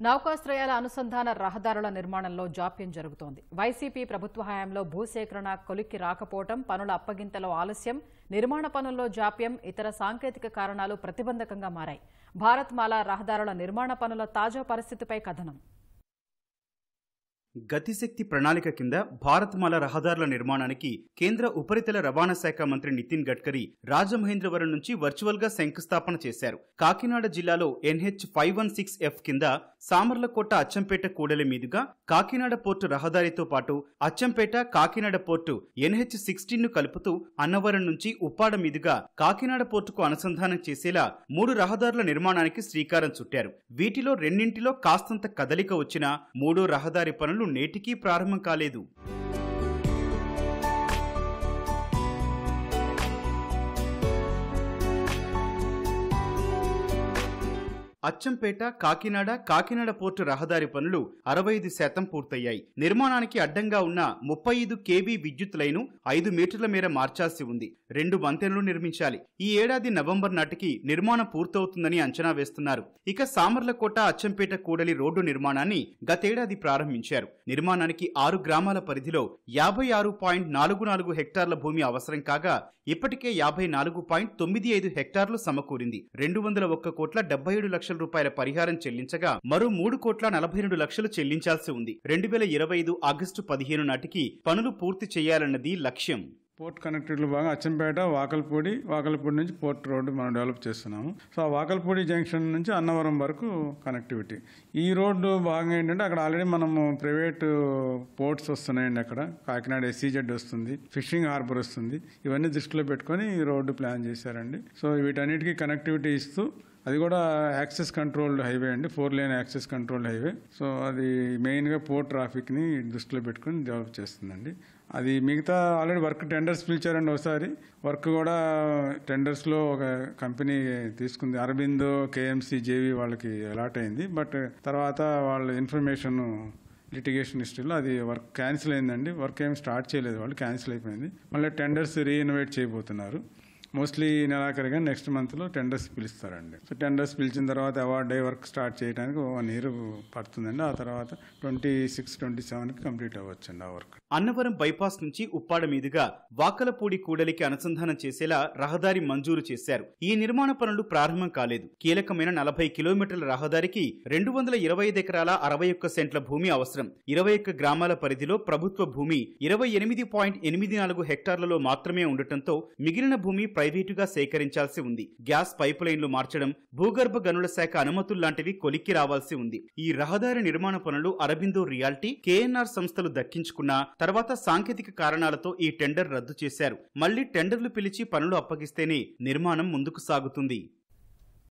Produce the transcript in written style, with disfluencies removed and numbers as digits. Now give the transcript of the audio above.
నౌకాశ్రయాల అనుసంధాన రహదారుల నిర్మాణంలో జాప్యం జరుగుతోంది. వైసీపీ ప్రభుత్వ హయాంలో భూసేకరణ కొలిక్కి రాకపోవడం, పనుల అప్పగింతలో ఆలస్యం, నిర్మాణ పనుల్లో జాప్యం, ఇతర సాంకేతిక కారణాలు ప్రతిబంధకంగా మారాయి. భారత్మాల రహదారుల నిర్మాణ పనుల తాజా పరిస్థితిపై కథనం. గతిశక్తి ప్రణాళిక కింద భారత్మాల రహదారుల నిర్మాణానికి కేంద్ర ఉపరితల రవాణా శాఖ మంత్రి నితిన్ గడ్కరీ రాజమహేంద్రవరం నుంచి వర్చువల్ గా శంకుస్థాపన చేశారు. కాకినాడ జిల్లాలో NH 516F కింద సామర్లకోట అచ్చంపేట కూడలి మీదుగా కాకినాడ పోర్టు రహదారితో పాటు అచ్చంపేట కాకినాడ పోర్టు NH 16 ను కలుపుతూ అన్నవరం నుంచి ఉప్పాడ మీదుగా కాకినాడ పోర్టుకు అనుసంధానం చేసేలా 3 రహదారుల నిర్మాణానికి శ్రీకారం చుట్టారు. వీటిలో రెండింటిలో కాస్తంత కదలిక వచ్చినా మూడో రహదారి పనులు నేటికీ ప్రారంభం కాలేదు. అచ్చంపేట కాకినాడ పోర్టు రహదారి పనులు 65% పూర్తయ్యాయి. నిర్మాణానికి అడ్డంగా ఉన్న 35 kV విద్యుత్ లైను 5 మీటర్ల మేర మార్చాల్సి ఉంది. 2 వంతెనలు నిర్మించాలి. ఈ ఏడాది నవంబర్ నాటికి నిర్మాణం పూర్తవుతుందని అంచనా వేస్తున్నారు. ఇక సామర్లకోట అచ్చంపేట కూడలి రోడ్డు నిర్మాణాన్ని గతేడాది ప్రారంభించారు. నిర్మాణానికి 6 గ్రామాల పరిధిలో 56.44 హెక్టార్ల భూమి అవసరం కాగా ఇప్పటికే 54.95 హెక్టార్లు సమకూరింది. 201.77 కోట్ల రూపాయల పరిహారం చెల్లించగా మరో 3.42 కోట్ల చెల్లించాల్సి ఉంది. 2025 ఆగస్టు 15 నాటికి పనులు పూర్తి చేయాలన్నది లక్ష్యం. పోర్ట్ కనెక్టివిటీలో భాగంగా అచ్చంపేట వాకల్పూడి నుంచి పోర్ట్ రోడ్డు మనం డెవలప్ చేస్తున్నాము. సో ఆ వాకల్పూడి జంక్షన్ నుంచి అన్నవరం వరకు కనెక్టివిటీ. ఈ రోడ్డు భాగంగా ఏంటంటే అక్కడ ఆల్రెడీ మనము ప్రైవేట్ పోర్ట్స్ వస్తున్నాయండి. అక్కడ కాకినాడ SEZ వస్తుంది, ఫిషింగ్ హార్బర్ వస్తుంది. ఇవన్నీ దృష్టిలో పెట్టుకొని ఈ రోడ్డు ప్లాన్ చేశారండి. సో వీటన్నిటికీ కనెక్టివిటీ ఇస్తూ అది కూడా యాక్సెస్ కంట్రోల్డ్ హైవే అండి, 4 lane access controlled highway. So అది మెయిన్గా పోర్ట్ ట్రాఫిక్ని దృష్టిలో పెట్టుకుని డెవలప్ చేస్తుందండి. అది మిగతా ఆల్రెడీ వర్క్ టెండర్స్ పిలిచారండి. ఒకసారి వర్క్ కూడా టెండర్స్లో ఒక కంపెనీ తీసుకుంది, అరబిందో KMC JV వాళ్ళకి అలాట్ అయింది. బట్ తర్వాత వాళ్ళ ఇన్ఫర్మేషన్ లిటిగేషన్ హిస్టరీలో అది వర్క్ క్యాన్సిల్ అయిందండి. వర్క్ ఏమి స్టార్ట్ చేయలేదు, వాళ్ళు క్యాన్సిల్ అయిపోయింది. మళ్ళీ టెండర్స్ రీఇన్వైట్ చేయబోతున్నారు. మోస్ట్లీ నెలాఖరుగా నెక్స్ట్ మంత్లో టెండర్స్ పిలుస్తారండి. సో టెండర్స్ పిలిచిన తర్వాత అవార్డ్ డే వర్క్ స్టార్ట్ చేయడానికి 1 year పడుతుందండి. ఆ తర్వాత 26-27కి కంప్లీట్ అవ్వచ్చండి ఆ వర్క్. అన్నవరం బైపాస్ నుంచి ఉప్పాడ మీదుగా వాకలపూడి కూడలికి అనుసంధానం చేసేలా రహదారి మంజూరు చేశారు. ఈ నిర్మాణ పనులు ప్రారంభం కాలేదు. కీలకమైన 40 కిలోమీటర్ల రహదారికి 225 ఎకరాల 61 సెంట్ల భూమి అవసరం. 21 గ్రామాల పరిధిలో ప్రభుత్వ భూమి 28.84 హెక్టార్లలో మాత్రమే ఉండటంతో మిగిలిన భూమి ప్రైవేటుగా సేకరించాల్సి ఉంది. గ్యాస్ పైప్ లైన్లు మార్చడం, భూగర్భ గనుల శాఖ అనుమతుల్లాంటివి కొలిక్కి రావాల్సి ఉంది. ఈ రహదారి నిర్మాణ పనులు అరబిందో రియాల్టీ, KNR సంస్థలు దక్కించుకున్నా తర్వాత సాంకేతిక కారణాలతో ఈ టెండర్ రద్దు చేశారు. మళ్లీ టెండర్లు పిలిచి పనులు అప్పగిస్తేనే నిర్మాణం ముందుకు సాగుతుంది.